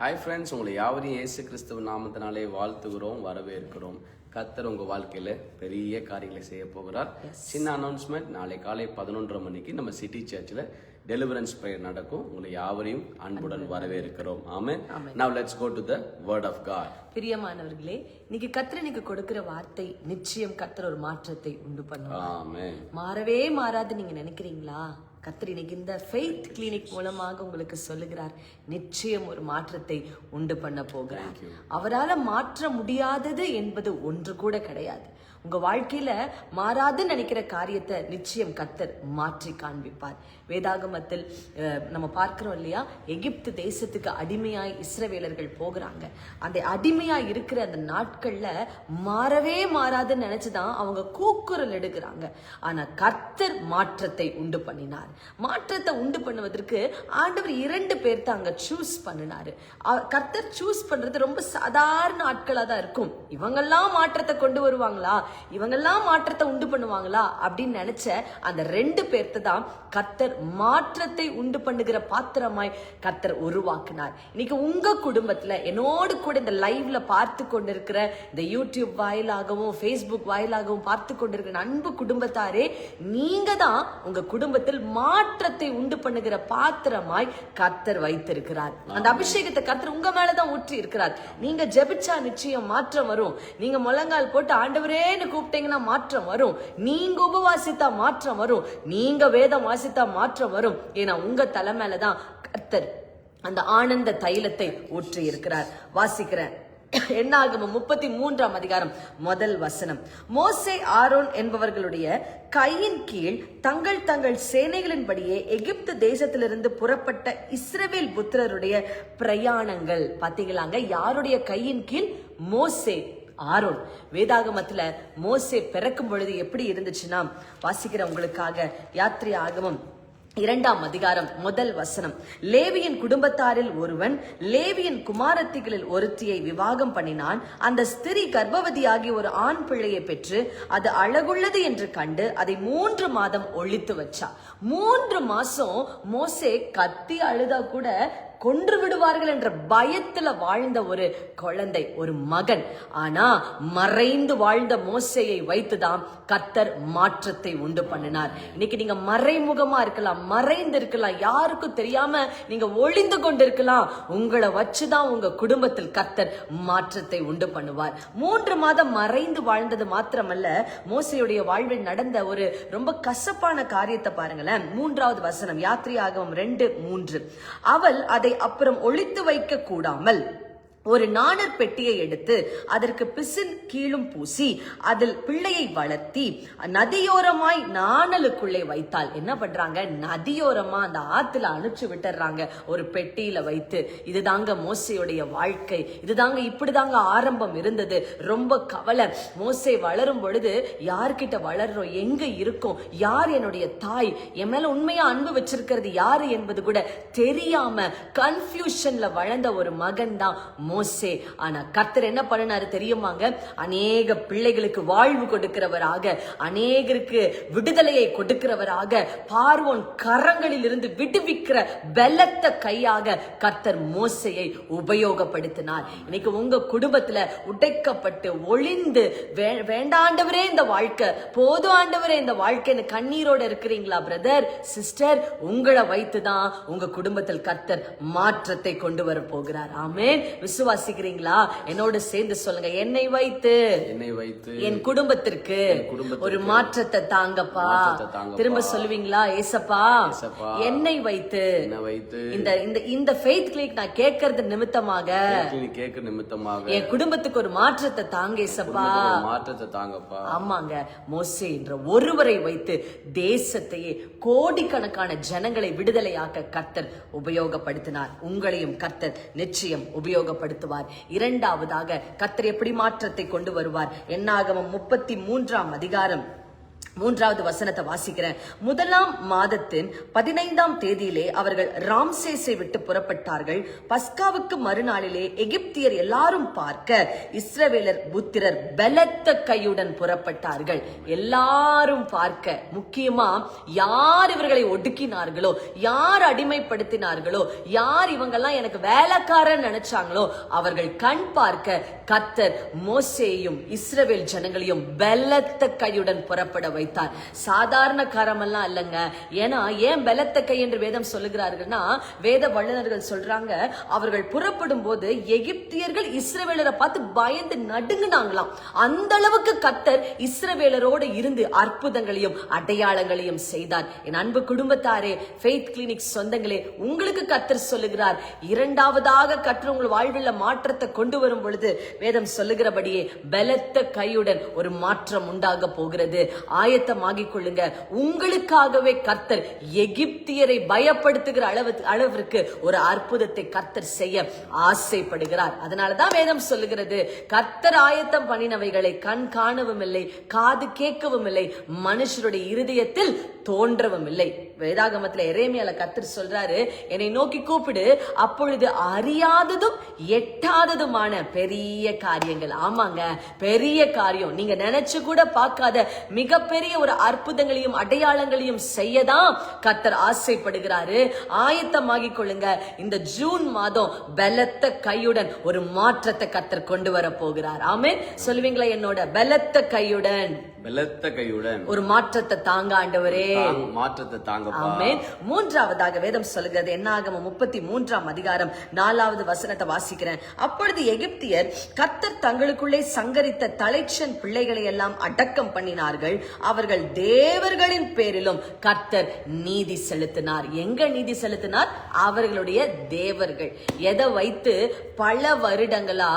Hi friends, உங்களை யாவரையும் இயேசு கிறிஸ்துவ நாமத்தினாலே வாழ்த்துகிறோம், வரவேற்கிறோம். கர்த்தர் உங்க வாழ்க்கையில பெரிய காரியங்களை செய்ய போகிறார். சின்ன அனௌன்ஸ்மெண்ட், நாளை காலை 11:30 மணிக்கு நம்ம சிட்டி சர்ச்சில் டெலிவரன்ஸ் பிரேயர் நடக்கும். உங்களை யாவரையும் அன்புடன் வரவேற்கிறோம். ஆமென். Now let's go to the word of God. பிரியமானவர்களே, இன்னைக்கு கர்த்தர் கொடுக்கிற வார்த்தை நிச்சயம் கர்த்தர் ஒரு மாற்றத்தை உண்டு பண்ணுவார். ஆமென். மாறவே மாறாது நீங்க நினைக்கிறீங்களா? கர்த்தர் இன்னைக்கு இந்த ஃபெய்த் கிளினிக் மூலமாக உங்களுக்கு சொல்லுகிறார், நிச்சயம் ஒரு மாற்றத்தை உண்டு பண்ண போகிறார். அவரால மாற்ற முடியாதது என்பது ஒன்று கூட கிடையாது. உங்க வாழ்க்கையில மாறாதுன்னு நினைக்கிற காரியத்தை நிச்சயம் கர்த்தர் மாற்றி காண்பிப்பார். வேதாகமத்தில் நம்ம பார்க்கிறோம் இல்லையா, எகிப்து தேசத்துக்கு அடிமையாய் இஸ்ரவேலர்கள் போகிறாங்க. அந்த அடிமையாய் இருக்கிற அந்த நாட்கள்ல மாறவே மாறாதுன்னு நினைச்சுதான் அவங்க கூக்குரல் எடுக்கிறாங்க. ஆனா கர்த்தர் மாற்றத்தை உண்டு பண்ணினார். மாற்றத்தை உண்டு பண்ணுவதற்கு ஆண்டவர் 2 பேர் தான் அங்க சூஸ் பண்ணினாரு. கர்த்தர் சூஸ் பண்றது ரொம்ப சாதாரண ஆட்களா தான் இருக்கும். இவங்கெல்லாம் மாற்றத்தை கொண்டு வருவாங்களா, இவங்கெல்லாம் மாற்றத்தை உண்டு பண்ணுவாங்களா அப்படின்னு நினைச்ச அந்த 2 பேர்த்த தான் கர்த்தர் மாற்றத்தை உண்டு பண்ணுகிற பாத்திரமாய் கர்த்தர் உருவாக்கினார். இன்னைக்கு உங்க குடும்பத்துல என்னோடு கூட இந்த லைவ்ல பார்த்து கொண்டிருக்கிற, இந்த யூடியூப் வாயிலாகவும் ஃபேஸ்புக் வாயிலாகவும் பார்த்து கொண்டிருக்கிற அன்பு குடும்பத்தாரே, நீங்க தான் உங்க குடும்பத்தில் மாற்றத்தை உண்டு பண்ணுகிற பாத்திரமாய் கர்த்தர் வைத்திருக்கிறார். அந்த அபிஷேகத்தை கர்த்தர் உங்க மேலதான் ஊற்றி இருக்கிறார். நீங்க ஜெபிச்சா நிச்சயம் மாற்றம் வரும். நீங்க முழங்கால் போட்டு ஆண்டவரேன்னு கூப்பிட்டீங்கன்னா மாற்றம் வரும். நீங்க உபவாசித்தா மாற்றம் வரும். நீங்க வேதம் வாசித்தா மாற்றம் வரும். ஏன்னா உங்க தலை மேலதான் கர்த்தர் அந்த ஆனந்த தைலத்தை ஊற்றி இருக்கிறார். வாசிக்கிறேன். என்னாகமம் 33ஆம் அதிகாரம் 1 வசனம். மோசே ஆரோன் என்பவர்களுடைய கையின் கீழ் தங்கள் தங்கள் சேனைகளின்படியே எகிப்து தேசத்திலிருந்து புறப்பட்ட இஸ்ரவேல் புத்திரருடைய பிரயாணங்கள். பாத்தீங்களாங்க, யாருடைய கையின் கீழ்? மோசே ஆரோன். வேதாகமத்துல மோசே பிறக்கும் பொழுது எப்படி இருந்துச்சுன்னா, வாசிக்கிற உங்களுக்காக யாத்திரை ஆகமம் 2ஆம் அதிகாரம் 1 வசனம். லேவியின் குடும்பத்தாரில் ஒருவன் லேவியின் குமாரத்திகளில் ஒருத்தியை விவாகம் பண்ணினான். அந்த ஸ்திரீ கர்ப்பவதியாகி ஒரு ஆண் பிள்ளையை பெற்று அது அழகுள்ளது என்று கண்டு அதை 3 மாதம் ஒழித்து வச்சா. 3 மாசம் மோசே கத்தி அழுதா கூட கொன்று விடுவார்கள் என்ற பயத்துல வாழ்ந்த ஒரு குழந்தை, ஒரு மகன். ஆனா மறைந்து வாழ்ந்த மோசேயை வைத்துதான் கர்த்தர் மாற்றத்தை உண்டு பண்ணினார். இன்னைக்கு நீங்க மறைமுகமா இருக்கலாம், மறைந்து இருக்கலாம், யாருக்கும் தெரியாம நீங்க ஒளிந்து கொண்டு இருக்கலாம். உங்களை வச்சுதான் உங்க குடும்பத்தில் கர்த்தர் மாற்றத்தை உண்டு பண்ணுவார். 3 மாதம் மறைந்து வாழ்ந்தது மாத்திரமல்ல, மோசேயுடைய வாழ்வில் நடந்த ஒரு ரொம்ப கசப்பான காரியத்தை பாருங்களேன். 3வது வசனம், யாத்திரையாகமம் 2:3. அவள் அதை அப்புறம் ஒளித்து வைக்க கூடாமல் ஒரு நாணர் பெட்டியை எடுத்து அதற்கு பிசின் கீழும் பூசி அதில் பிள்ளையை வளர்த்தி நதியோரமாய் நாணலுக்குள்ளே வைத்தாள். என்ன பண்றாங்க? நதியோரமா அந்த ஆத்துல அனுப்பிச்சு விட்டுறாங்க, ஒரு பெட்டியில வைத்து. இதுதாங்க மோசேயுடைய வாழ்க்கை. இதுதாங்க, இப்படிதாங்க ஆரம்பம் இருந்தது. ரொம்ப கவலை. மோசே வளரும் பொழுது யார்கிட்ட வளர்றோம், எங்க இருக்கும், யார் என்னுடைய தாய், என் மேல உண்மையா அன்பு வச்சிருக்கிறது யாரு என்பது கூட தெரியாம கன்ஃபியூஷன்ல வளர்ந்த ஒரு மகன் தான் மோசே. ஆனா கர்த்தர் என்ன பண்ணினாரு தெரியுமாங்க? அநேக பிள்ளைகளுக்கு வாழ்வு கொடுக்கிறவராக, அநேகருக்கு விடுதலையை கொடுக்கிறவராக, பார்வோன் கரங்களில் இருந்து விடுவிக்கிற பலத்த கையாக கர்த்தர் மோசேயை உபயோகப்படுத்தினார். இன்னைக்கு உங்க குடும்பத்துல உடைக்கப்பட்டு ஒளிந்து வேண்டாண்டவரே இந்த வாழ்க்கை, போதும் ஆண்டவரே இந்த வாழ்க்கைன்னு கண்ணீரோட இருக்கிறீங்களா பிரதர், சிஸ்டர்? உங்களை வைத்துதான் உங்க குடும்பத்தில் கர்த்தர் மாற்றத்தை கொண்டு வர போகிறார். ஆமென். விசுவாசிக்கிறீங்களா? என்னோடு சேர்ந்து சொல்லுங்க, என்னை வைத்து என் குடும்பத்திற்கு ஒரு மாற்றத்தை தாங்கப்பா. திரும்ப சொல்லுவீங்களா? ஏசப்பா, என்னை வைத்து இந்த ஃபெய்த் கிளினிக் நான் கேட்கறது நிமித்தமாக என் குடும்பத்துக்கு ஒரு மாற்றத்தை தாங்க ஏசப்பா. ஆமாங்க, மோசே என்ற ஒருவரை வைத்து தேசத்தையே கோடிக்கணக்கான ஜனங்களை விடுதலையாக்க கர்த்தர் உபயோகப்படுத்தினார். உங்களையும் கர்த்தர் நிச்சயம் உபயோகப்படுத்துவார். 2வதாக கர்த்தர் எப்படி மாற்றத்தை கொண்டு வருவார்? என்னாகமம் 33ஆம் அதிகாரம் 3வது வசனத்தை வாசிக்கிறேன். 1ஆம் மாதத்தின் 15ஆம் தேதியிலே அவர்கள் ராம்சேஸை விட்டு புறப்பட்டார்கள். பஸ்காவுக்கு மறுநாளிலே எகிப்தியர் எல்லாரும் பார்க்க இஸ்ரவேலர் புத்திரர் பலத்த கையுடன் புறப்பட்டார்கள். எல்லாரும் பார்க்க, முக்கியமா யார் இவர்களை ஒடுக்கினார்களோ, யார் அடிமைப்படுத்தினார்களோ, யார் இவங்கெல்லாம் எனக்கு வேலைக்காரன் நினைச்சாங்களோ, அவர்கள் கண் பார்க்க கர்த்தர் மோசேயும் இஸ்ரவேல் ஜனங்களையும் பலத்த கையுடன் புறப்பட வைத்தார். சாதாரண காரமெல்லாம் இல்லங்க. ஏன்னா ஏன் பலத்த கை என்று வேதம் சொல்லுகிறார்கள்னா, வேத வல்லுநர்கள் சொல்றாங்க, அவர்கள் புறப்படும் போது எகிப்தியர்கள் இஸ்ரவேலரை பார்த்து பயந்து நடுங்குனாங்களாம். அந்த அளவுக்கு கர்த்தர் இஸ்ரவேலரோடு இருந்து அற்புதங்களையும் அடையாளங்களையும் செய்தார். என் அன்பு குடும்பத்தாரே, ஃபெய்த் கிளினிக் சொந்தங்களே, உங்களுக்கு கர்த்தர் சொல்லுகிறார், இரண்டாவதாக கர்த்தர் உங்கள் வாழ்வில் மாற்றத்தை கொண்டு வரும் பொழுது வேதம் சொல்லுகிறபடியே பலத்த கையுடன் ஒரு மாற்றம் உண்டாக போகிறது. ஆயத்தமாகிக் கொள்ளுங்க. உங்களுக்காகவே கர்த்தர் எகிப்தியரை பயப்படுத்துகிற அளவிற்கு ஒரு அற்புதத்தை கர்த்தர் செய்ய ஆசைப்படுகிறார். அதனாலதான் வேதம் சொல்லுகிறது, கர்த்தர் ஆயத்தம் பண்ணினவைகளை கண் காணவும் இல்லை, காது கேட்கவும் இல்லை, மனுஷருடைய இருதயத்தில் தோன்றவும் இல்லை. வேதாகமத்துல எரேமியால கர்த்தர் சொல்றாரு, என்னை நோக்கி கூப்பிடு, அப்பொழுது அறியாததும் எட்டாததுமான பெரிய காரியங்கள். ஆமாங்க, பெரிய காரியம். நீங்க நினைச்சு கூட பார்க்காத மிகப்பெரிய ஒரு அற்புதங்களையும் அடையாளங்களையும் செய்யதான் கர்த்தர் ஆசைப்படுகிறாரு. ஆயத்தமாகிக் கொள்ளுங்க. இந்த ஜூன் மாதம் பலத்த கையுடன் ஒரு மாற்றத்தை கர்த்தர் கொண்டு வர போகிறார். ஆமென். சொல்லுவீங்களா என்னோட? பலத்த கையுடன், பலத்த கையுடன் ஒரு மாற்றத்தை தாங்க ஆண்டவரே, மாற்றத்தை தாங்க. ஆமென். 3வது வேதம் சொல்லுகிறது, என்னாகமம் 33ஆம் அதிகாரம் 4வது வசனத்தை வாசிக்கிறேன். அப்பொழுது எகிப்தியர் கர்த்தர் தங்களுக்குள்ளே சங்கரித்த தலைச்சன் பிள்ளைகளை எல்லாம் அடக்கம் பண்ணினார்கள். அவர்கள் தேவர்களின் பேரிலும் கர்த்தர் நீதி செலுத்தினார். எங்க நீதி செலுத்தினார்? அவர்களுடைய தேவர்கள். எதை வைத்து பல வருடங்களா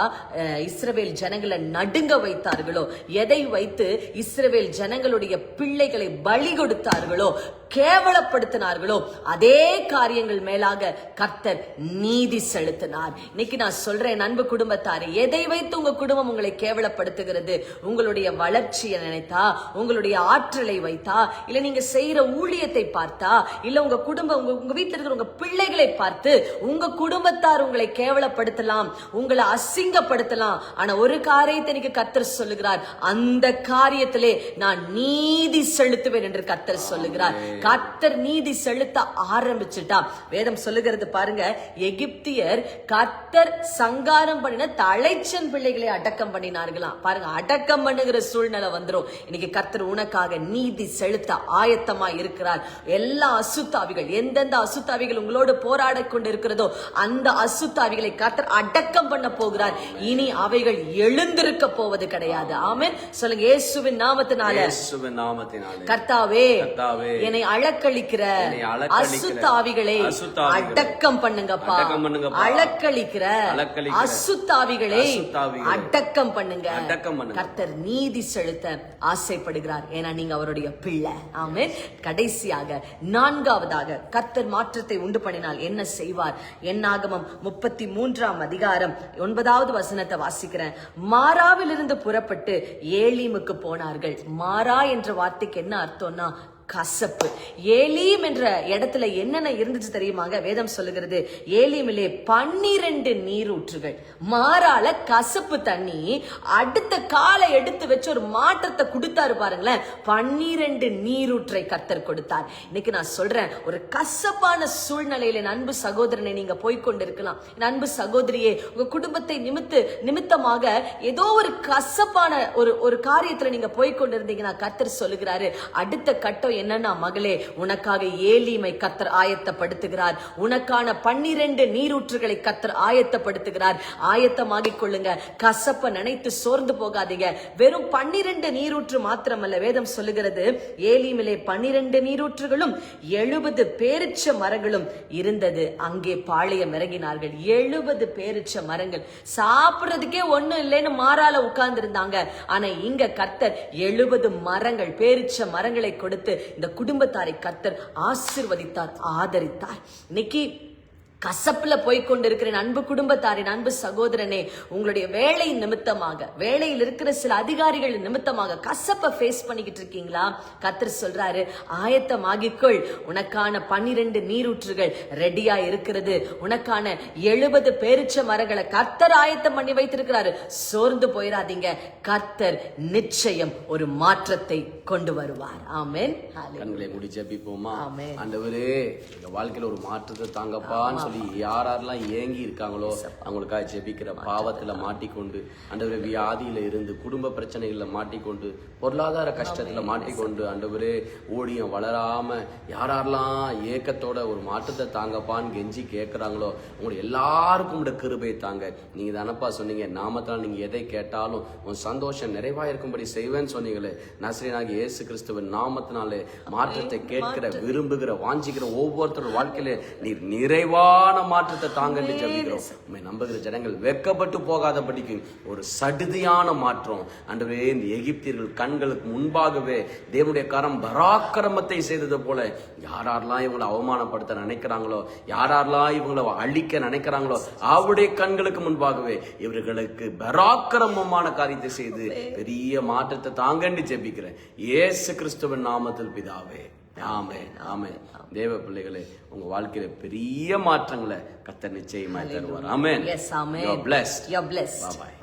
இஸ்ரவேல் ஜனங்களை நடுங்க வைத்தார்களோ, எதை வைத்து இஸ்ரவேல் ஜனங்களுடைய பிள்ளைகளை பலி கொடுத்தார்களோ, கேவலப்படுத்தினார்களோ, அதே காரியங்கள் மேலாக கர்த்தர் நீதி செலுத்தினார். இன்னைக்கு நான் சொல்றேன், அன்பு குடும்பத்தாரே, எதை வைத்து உங்க குடும்பம் உங்களை கேவலப்படுத்துகிறது? உங்களுடைய வளர்ச்சியை நினைத்தா, உங்களுடைய ஆற்றலை வைத்தா, இல்ல நீங்க செய்யற ஊழியத்தை பார்த்தா, இல்ல உங்க குடும்பம், உங்க வீட்டுல இருக்கிற உங்க பிள்ளைகளை பார்த்து உங்க குடும்பத்தார் உங்களை கேவலப்படுத்தலாம், உங்களை அசிங்கப்படுத்தலாம். ஆனா ஒரு காரியத்தை எனக்கு கர்த்தர் சொல்லுகிறார், அந்த காரியத்திலே நான் நீதி செலுத்துவேன் என்று கர்த்தர் சொல்லுகிறார். கர்த்தர் நீதி செலுத்த ஆரம்பிச்சுட்டா, வேதம் சொல்லுகிறது பாருங்க, எகிப்தியர் கர்த்தர் சங்காரம் பண்ணின தலைச்சன் பிள்ளைகளை அடக்கம் பண்ணினார்களாம். பாருங்க, அடக்கம் பண்ணுகிற சூழ்நிலை வந்துரும். இன்னைக்கு கர்த்தர் உனக்காக நீதி செலுத்த ஆயத்தமா இருக்கிறார். எல்லா அசுத்தாவிகள், எந்தெந்த அசுத்தாவிகள் உங்களோடு போராட கொண்டு இருக்கிறதோ அந்த அசுத்தாவிகளை கர்த்தர் அடக்கம் பண்ண போகிறார். இனி அவைகள் எழுந்திருக்க போவது கிடையாது. ஆமென். சொல்லுங்க, இயேசுவின் நாமத்தினால, கர்த்தாவே என்னை அலக்களிக்கிற அசுத்தாவிகளை அடக்கம் பண்ணுங்கப்பா. அலக்களிக்கிற அசுத்தாவிகளை அடக்கம் பண்ணுங்க. கர்த்தர் நீதி செலுத்த ஆசைப்படுகிறார். ஏன்னா நீங்க அவருடைய பிள்ளை. ஆமென். கடைசியாக 4வது கர்த்தர் மாற்றத்தை உண்டு பண்ணினால் என்ன செய்வார்? என்னாகமம் 33ஆம் அதிகாரம் 9வது வசனத்தை வாசிக்கிறேன். மாராவிலிருந்து புறப்பட்டு ஏலீமுக்கு போனார்கள். மாரா என்ற வார்த்தைக்கு என்ன அர்த்தம்னா கசப்பு. ஏலீம் என்ற இடத்துல என்னென்ன இருந்துச்சு தெரியுமாங்க? வேதம் சொல்லுகிறது, ஏலீமிலே 12 நீரூற்றுகள். மாறால கசப்பு தண்ணி. அடுத்த காலை எடுத்து வச்சு ஒரு மாற்றத்தை கொடுத்தாரு பாருங்களேன். 12 நீரூற்றை கர்த்தர் கொடுத்தார். இன்னைக்கு நான் சொல்றேன், ஒரு கசப்பான சூழ்நிலையில அன்பு சகோதரனை நீங்க போய்கொண்டிருக்கலாம். அன்பு சகோதரியே, உங்க குடும்பத்தை நிமித்தமாக ஏதோ ஒரு கசப்பான ஒரு காரியத்துல நீங்க போய்கொண்டிருந்தீங்கன்னா கர்த்தர் சொல்லுகிறாரு, அடுத்த கட்டம் என்னன்னா, மகளே, உனக்காக ஏலீமை கர்த்தர் ஆயத்தப்படுத்துகிறார். உனக்கான 12 நீரூற்றுகளை கர்த்தர் ஆயத்தப்படுத்துகிறார். ஆயத்தமாகிக் கொள்ளுங்க. கசப்ப நினைத்து சோர்ந்து போகாதீங்க. வெறும் 12 நீரூற்று மாத்திரமல்ல, வேதம் சொல்லுகிறது, ஏலீமிலே 12 நீரூற்றுகளும் 70 பேரிச்ச மரங்களும் இருந்தது. அங்கே பாளையம் இறங்கினார்கள். 70 பேரிச்ச மரங்கள். சாப்பிடுறதுக்கே ஒண்ணும் இல்லைன்னு மாறால உட்கார்ந்து இருந்தாங்க. ஆனா இங்க கர்த்தர் 70 மரங்கள், பேரிச்ச மரங்களை கொடுத்து இந்த குடும்பத்தாரை கர்த்தர் ஆசீர்வதித்தார், ஆதரித்தார். இன்னைக்கு கசப்புல போய்கொண்டிருக்கிறேன். அன்பு குடும்பத்தாரின் அன்பு சகோதரனே, உங்களுடைய வேலை நிமித்தமாக, வேலையில் இருக்கிற சில அதிகாரிகள் நிமித்தமாக கசப்பை ஃபேஸ் பண்ணிக்கிட்டு இருக்கீங்களா? கர்த்தர் சொல்றாரு, ஆயத்தமாகிக்கொள், உனக்கான 12 நீரூற்றுகள் ரெடியா இருக்கிறது. உனக்கான 70 பேரிச்ச மரங்களை கர்த்தர் ஆயத்தம் பண்ணி வைத்திருக்கிறாரு. சோர்ந்து போயிடாதீங்க. கர்த்தர் நிச்சயம் ஒரு மாற்றத்தை கொண்டு வருவார். ஆமென். கண்களை மூடி ஜெபிப்போமா? ஆமென். ஆண்டவரே, எங்க வாழ்க்கையில ஒரு மாற்றத்தை தாங்கப்பான்னு சொல்லி யாரெல்லாம் ஏங்கி இருக்காங்களோ அவங்களுக்காக ஜெபிக்கிற. பாவத்துல மாட்டிக்கொண்டு, ஆண்டவரே வியாதியில இருந்து, குடும்ப பிரச்சனைகள்ல மாட்டிக்கொண்டு, பொருளாதார கஷ்டத்துல மாட்டிக்கொண்டு, ஆண்டவரே ஊழியம் வளராம யாரெல்லாம் ஏக்கத்தோட ஒரு மாற்றத்தை தாங்கப்பான்னு கெஞ்சி கேட்கிறாங்களோ உங்களை எல்லாருக்கும் உங்களோட கிருபை தாங்க. நீங்க தானப்பா சொன்னீங்க, நாமத்தால் நீங்க எதை கேட்டாலும் உன் சந்தோஷம் நிறைவா இருக்கும்படி செய்வேன்னு சொன்னீங்களே. நசரேயனாகிய இயேசு கிறிஸ்துவின் நாமத்தினாலே மாற்றத்தை கேட்கிற, விரும்புகிற, வாஞ்சிக்கிற ஒவ்வொருத்தரோட வாழ்க்கையில நீர் நிறைவான மாற்றத்தை தாங்கன்னு ஜெபிக்கிறோம். உண்மை நம்புகிற ஜனங்கள் வெட்கப்பட்டு போகாதபடிக்கு ஒரு சடுதியான மாற்றம் ஆண்டவரே, இந்த எகிப்தியர்கள் கண்களுக்கு முன்பாகவே தேவனுடைய கரம் பராக்கிரமத்தை செய்தது போல யாரெல்லாம் இவங்களை அவமானப்படுத்த நினைக்கிறாங்களோ, யாரெல்லாம் இவங்களை அழிக்க நினைக்கிறாங்களோ அவருடைய கண்களுக்கு முன்பாகவே இவர்களுக்கு பராக்கிரமமான காரியத்தை செய்து பெரிய மாற்றத்தை தாங்கன்னு ஜெபிக்கிறேன் இயேசு கிறிஸ்துவின் நாமத்தில் பிதாவே. ஆமென். ஆமென். தேவ பிள்ளைகளே, உங்க வாழ்க்கையில பெரிய மாற்றங்களை கர்த்தர் நிச்சயமாய் தருவார். ஆமென். Yes, amen. You are blessed. You are blessed. Bye bye.